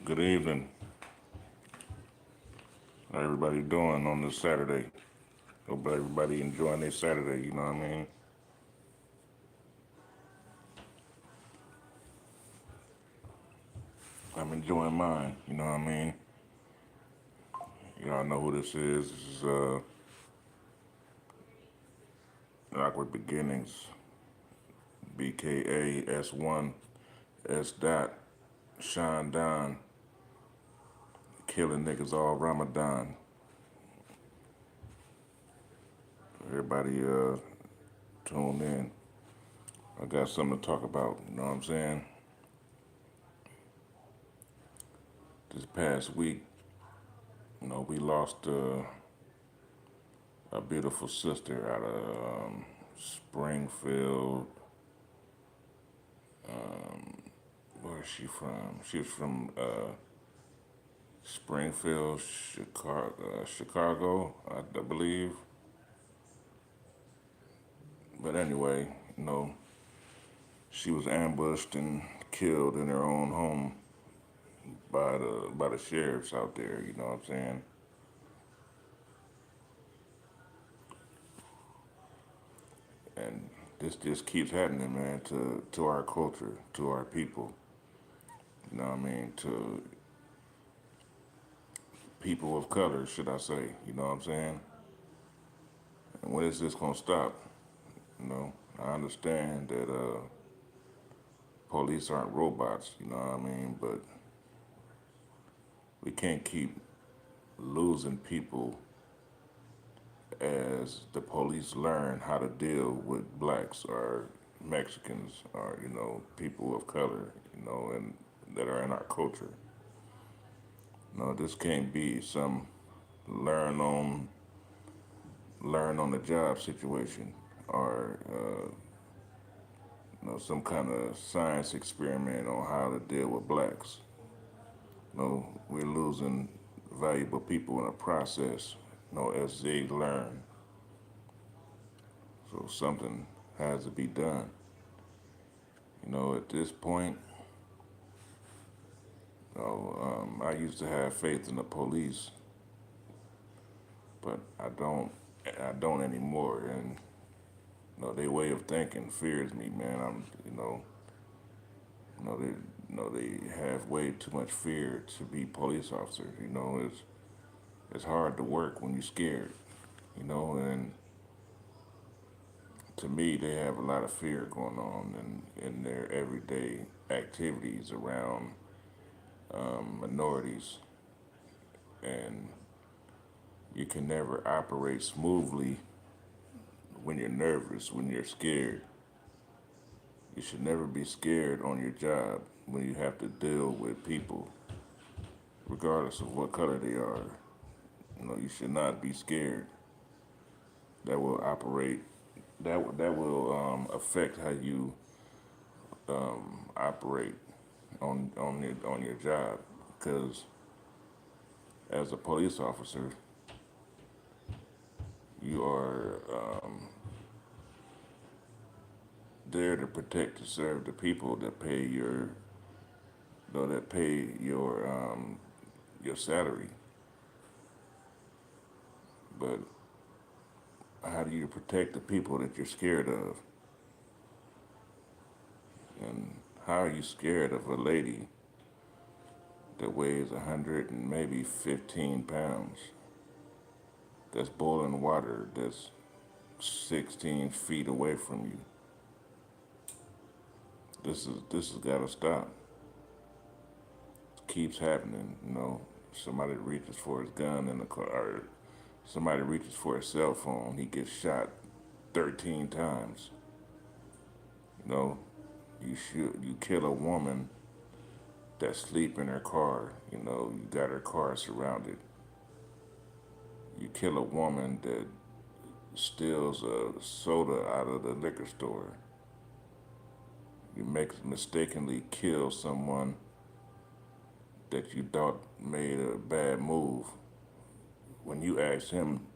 Good evening. How everybody doing on this Saturday? Hope everybody enjoying their Saturday, you know what I mean? I'm enjoying mine, you know what I mean? Y'all know who this is. This is Awkward Beginnings, BKA S1, S dot, Sean Don, killing niggas all Ramadan. Everybody tune in. I got something to talk about, you know what I'm saying? This past week, we lost a beautiful sister out of Springfield. Where is she from? She's from Springfield, Chicago, I believe. But anyway, she was ambushed and killed in her own home by the sheriffs out there. You know what I'm saying? And this just keeps happening, man, to our culture, to our people. You know what I mean? To people of color, should I say? You know what I'm saying? And when is this gonna stop? I understand that police aren't robots. You know what I mean? But we can't keep losing people as the police learn how to deal with blacks or Mexicans or people of color, and that are in our culture. No, this can't be some learn on learn on the job situation or some kind of science experiment on how to deal with blacks. No, we're losing valuable people in the process. As they learn. So something has to be done. At this point, I used to have faith in the police, but I don't. I don't anymore. And their way of thinking fears me, man. They, they have way too much fear to be police officers. It's hard to work when you're scared. And to me, they have a lot of fear going on in their everyday activities around minorities, and you can never operate smoothly when you're nervous, when you're scared. You should never be scared on your job when you have to deal with people, regardless of what color they are. You should not be scared. That will operate. That will affect how you operate on your job. Because as a police officer, you are there to protect and serve the people that pay your salary. But how do you protect the people that you're scared of? And how are you scared of a lady that weighs 100 and maybe 15 pounds? That's boiling water. That's 16 feet away from you. This has got to stop. It keeps happening. Somebody reaches for his gun in the car, or somebody reaches for his cell phone. He gets shot 13 times. You kill a woman that sleep in her car. You got her car surrounded. You kill a woman that steals a soda out of the liquor store. You mistakenly kill someone that you thought made a bad move when you asked him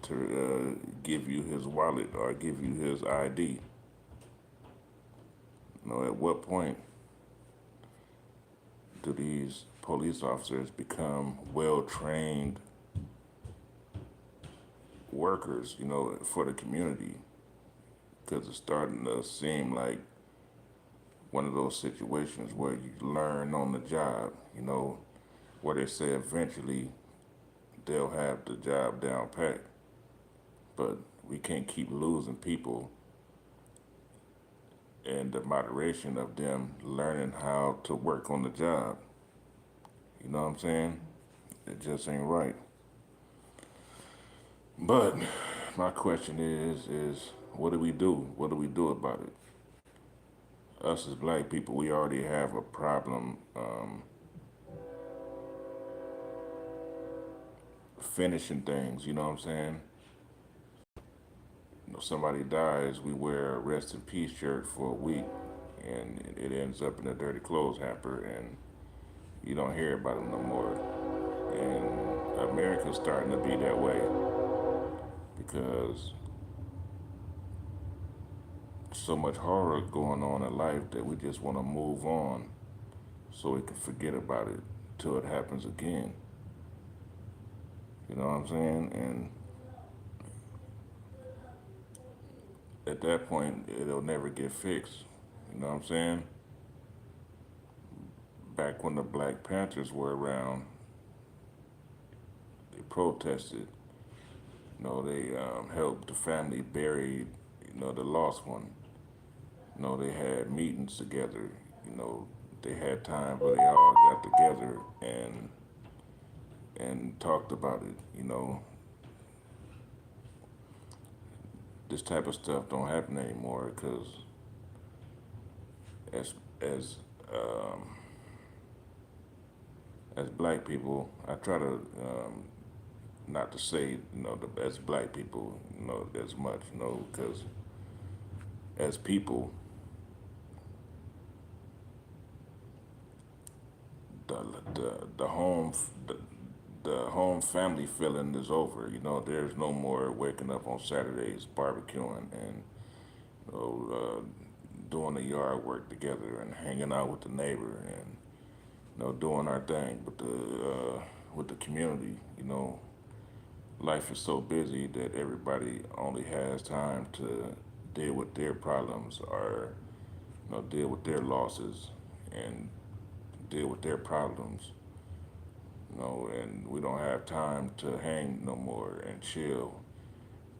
to give you his wallet or give you his ID. At what point do these police officers become well trained workers, for the community? Because it's starting to seem like one of those situations where you learn on the job, where they say eventually they'll have the job down pat. But we can't keep losing people and the moderation of them learning how to work on the job. You know what I'm saying? It just ain't right. But my question is what do we do? What do we do about it? Us as black people, we already have a problem finishing things. You know what I'm saying? Somebody dies, we wear a rest in peace shirt for a week, and it ends up in a dirty clothes hamper, and you don't hear about them no more. And America's starting to be that way because so much horror going on in life that we just want to move on so we can forget about it till it happens again. You know what I'm saying? And at that point, it'll never get fixed. You know what I'm saying? Back when the Black Panthers were around, they protested. They helped the family bury, the lost one. They had meetings together. They had time where they all got together and talked about it. This type of stuff don't happen anymore because as as um, as black people, I try to not to say as black people as much because as people the the home the home family feeling is over. There's no more waking up on Saturdays barbecuing and doing the yard work together and hanging out with the neighbor and doing our thing with the community. Life is so busy that everybody only has time to deal with their problems or deal with their losses and deal with their problems. And we don't have time to hang no more and chill,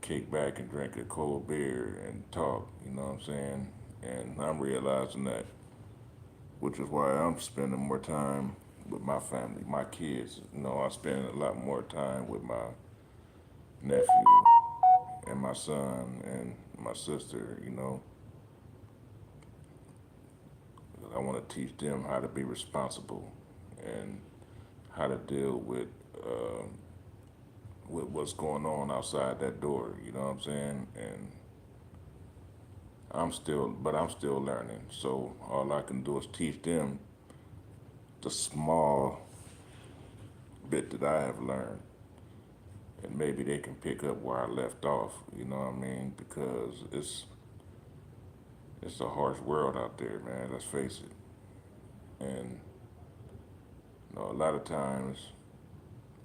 kick back and drink a cold beer and talk. You know what I'm saying? And I'm realizing that, which is why I'm spending more time with my family, my kids. I spend a lot more time with my nephew and my son and my sister. I want to teach them how to be responsible and how to deal uh, with what's going on outside that door. You know what I'm saying? And I'm still learning. So all I can do is teach them the small bit that I have learned, and maybe they can pick up where I left off. You know what I mean? Because it's a harsh world out there, man. Let's face it. And a lot of times,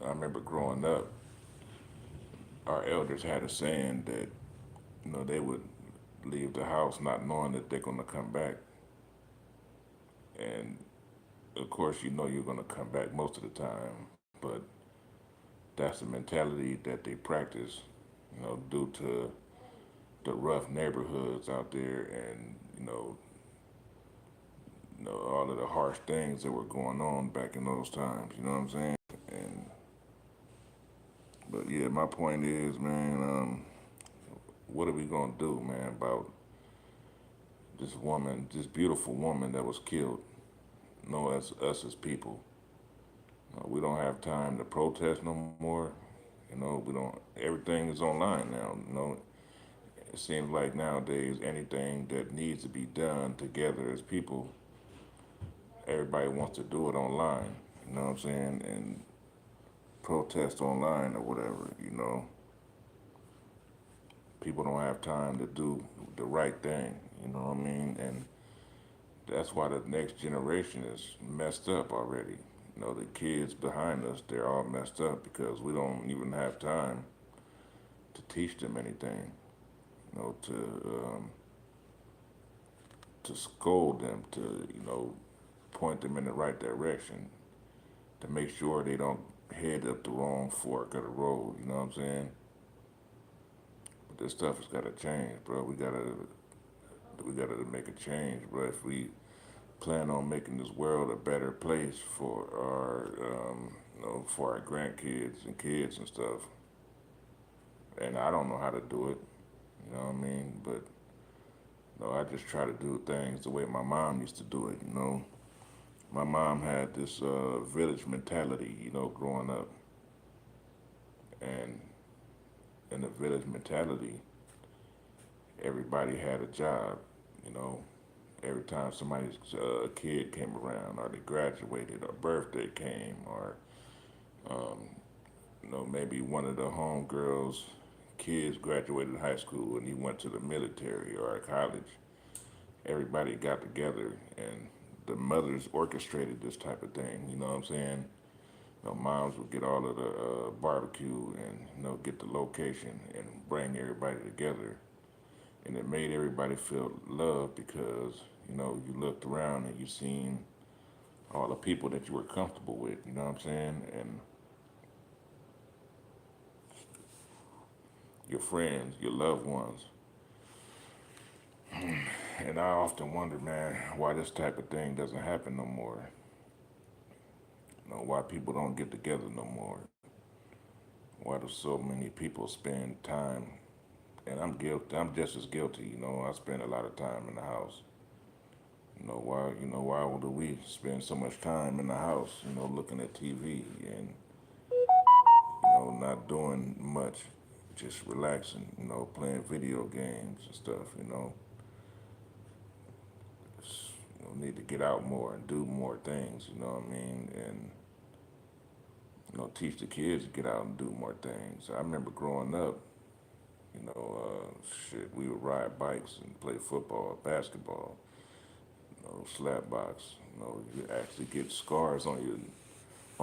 I remember growing up, our elders had a saying that they would leave the house not knowing that they're gonna come back, and of course, you're gonna come back most of the time, but that's the mentality that they practice, due to the rough neighborhoods out there and all of the harsh things that were going on back in those times. You know what I'm saying? And but yeah, my point is, man, what are we gonna do, man, about this woman, this beautiful woman that was killed? As us as people, we don't have time to protest no more. We don't. Everything is online now. It seems like nowadays anything that needs to be done together as people, everybody wants to do it online. You know what I'm saying? And protest online or whatever. People don't have time to do the right thing. You know what I mean? And That's why the next generation is messed up already. You know, the kids behind us, they're all messed up because we don't even have time to teach them anything. You know, to scold them, to point them in the right direction, to make sure they don't head up the wrong fork of the road. You know what I'm saying? But this stuff has got to change, bro. We gotta make a change, bro. If we plan on making this world a better place for our grandkids and kids and stuff. And I don't know how to do it, you know what I mean? But I just try to do things the way my mom used to do it. My mom had this village mentality, growing up, and in the village mentality, everybody had a job, you know. Every time somebody's kid came around, or they graduated, or birthday came, or maybe one of the homegirls' kids graduated high school and he went to the military or college. Everybody got together and the mothers orchestrated this type of thing. You know what I'm saying? Moms would get all of the barbecue and get the location and bring everybody together, and it made everybody feel loved because you looked around and you seen all the people that you were comfortable with. You know what I'm saying? And your friends, your loved ones. And I often wonder, man, why this type of thing doesn't happen no more. Why people don't get together no more. Why do so many people spend time, and I'm guilty. I'm just as guilty. I spend a lot of time in the house. Why do we spend so much time in the house? Looking at TV and not doing much, just relaxing. Playing video games and stuff. Need to get out more and do more things. You know what I mean? And teach the kids to get out and do more things. I remember growing up, we would ride bikes and play football, basketball, slap box. You actually get scars on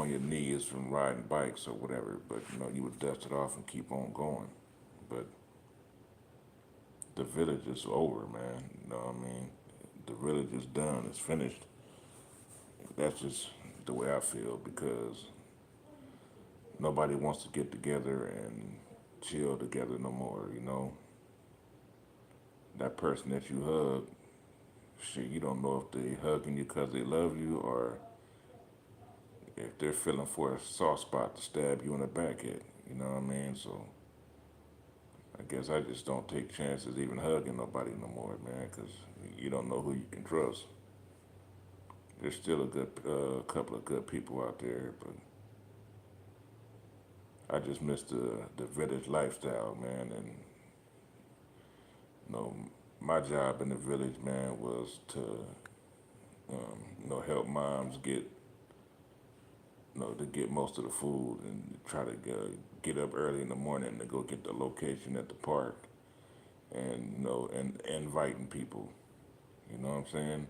your knees from riding bikes or whatever, but you would dust it off and keep on going. But the village is over, man. You know what I mean? The village is done. It's finished. That's just the way I feel because nobody wants to get together and chill together no more. That person that you hug, shit, you don't know if they hugging you because they love you or if they're feeling for a soft spot to stab you in the back at. You know what I mean? So I guess I just don't take chances even hugging nobody no more, man, because you don't know who you can trust. There's still a good couple of good people out there, but I just miss the village lifestyle, man. And you know, my job in the village, man, was to help moms to get most of the food and try to get up early in the morning to go get the location at the park and and inviting people. You know what I'm saying?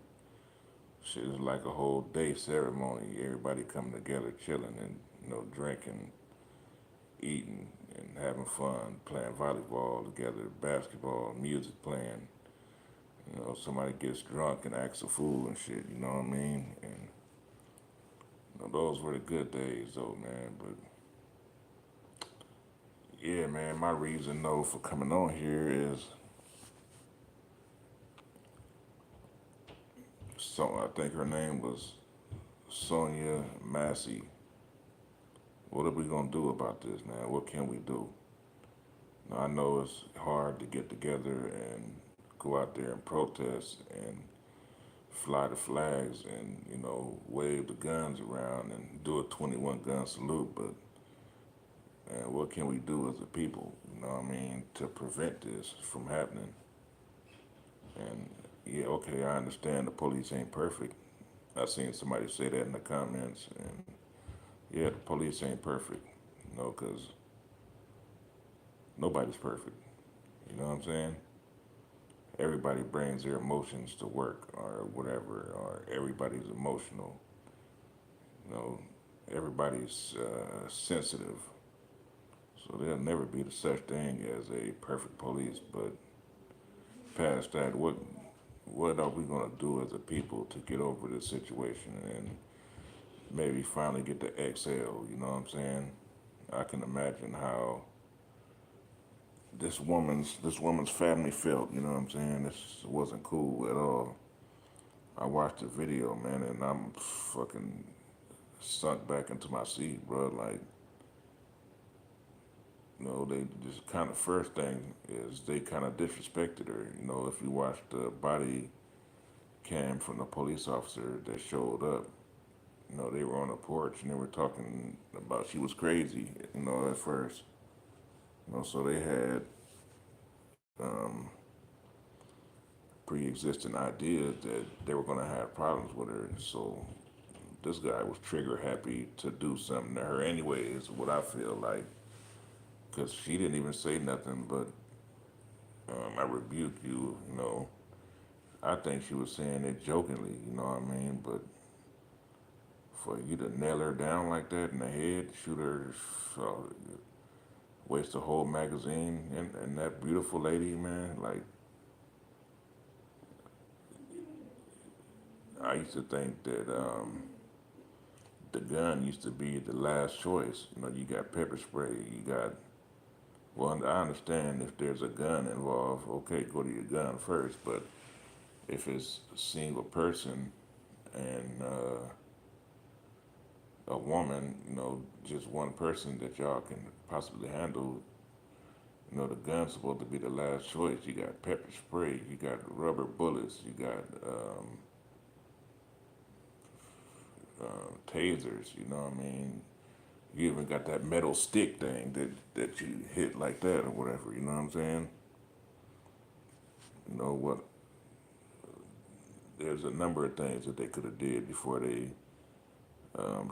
Shit is like a whole day ceremony. Everybody coming together, chilling and drinking, eating, and having fun, playing volleyball together, basketball, music playing. Somebody gets drunk and asks for food and shit. You know what I mean? And those were the good days, though, man. But yeah, man, my reason though for coming on here is I think her name was Sonya Massey. What are we gonna do about this, man? What can we do? Now, I know it's hard to get together and go out there and protest and fly the flags and wave the guns around and do a 21 gun salute, but man, what can we do as a people? You know what I mean, to prevent this from happening? And yeah, okay, I understand the police ain't perfect. I seen somebody say that in the comments, and yeah, the police ain't perfect, because nobody's perfect. You know what I'm saying? everybody brings their emotions to work or whatever, or everybody's emotional. You know, everybody's sensitive. So there'll never be such thing as a perfect police. But past that, what are we gonna do as a people to get over this situation and maybe finally get to exhale? You know what I'm saying? I can imagine how this woman's family felt. You know what I'm saying? This wasn't cool at all. I watched the video, man, and I'm fucking sunk back into my seat, bro. Like, they just kind of first thing is they kind of disrespected her. If you watch the body cam from the police officer that showed up, they were on the porch and they were talking about she was crazy, at first. So they had pre-existing ideas that they were going to have problems with her. So this guy was trigger happy to do something to her anyway, is what I feel like. Because she didn't even say nothing but, I rebuke you, I think she was saying it jokingly, you know what I mean? But for you to nail her down like that in the head, shoot her, uh, waste a whole magazine, and that beautiful lady, man, like, I used to think that the gun used to be the last choice. You got pepper spray, you got, well, I understand if there's a gun involved, okay, go to your gun first, but if it's a single person and a woman, just one person that y'all can possibly handle, the gun's supposed to be the last choice. You got pepper spray, you got rubber bullets, you got tasers, you know what I mean? You even got that metal stick thing that you hit like that or whatever, you know what I'm saying? What? There's a number of things that they could have did before they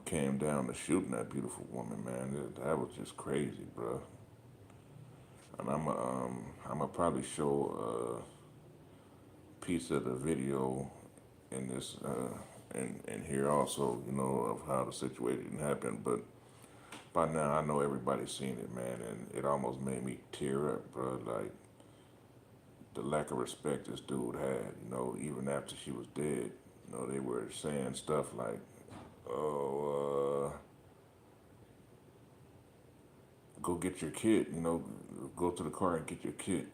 came down to shooting that beautiful woman, man. That was just crazy, bro. And I'm probably show a piece of the video in this and here also, of how the situation happened. But by now, I know everybody's seen it, man, and it almost made me tear up, bro. Like the lack of respect this dude had, even after she was dead. They were saying stuff like, "Oh, go get your kid," go to the car and get your kid.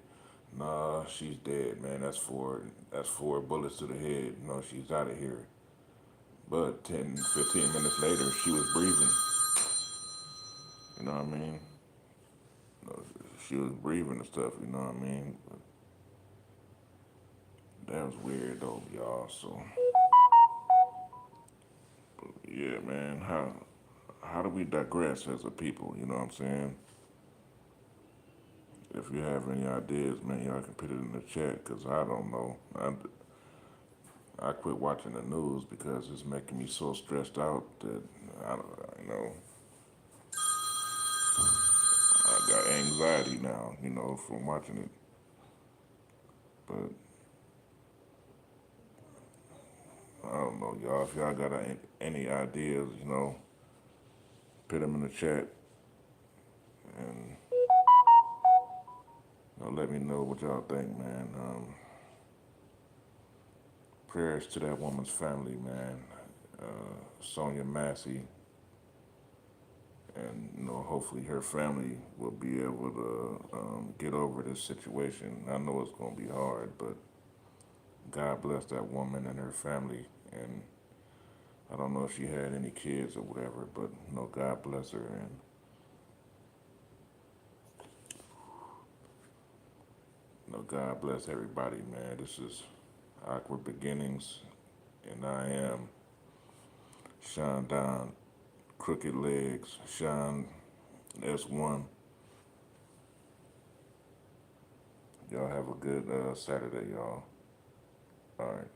Nah, she's dead, man. That's four bullets to the head. She's out of here. But 10, 15 minutes later, she was breathing. You know what I mean? She was breathing and stuff. You know what I mean? But that was weird though, y'all. So yeah, man. How do we digress as a people? You know what I'm saying? If you have any ideas, man, y'all can put it in the chat, because I don't know. I quit watching the news because it's making me so stressed out that I don't, I got anxiety now, from watching it. But I don't know, y'all. If y'all got any ideas, put them in the chat and let me know what y'all think, man. Prayers to that woman's family, man. Sonya Massey, and hopefully her family will be able to get over this situation. I know it's gonna be hard, but God bless that woman and her family. And I don't know if she had any kids or whatever, but God bless her, and God bless everybody, man. This is Awkward Beginnings, and I am Sean Don, Crooked Legs, Sean S1. Y'all have a good Saturday, y'all. All right.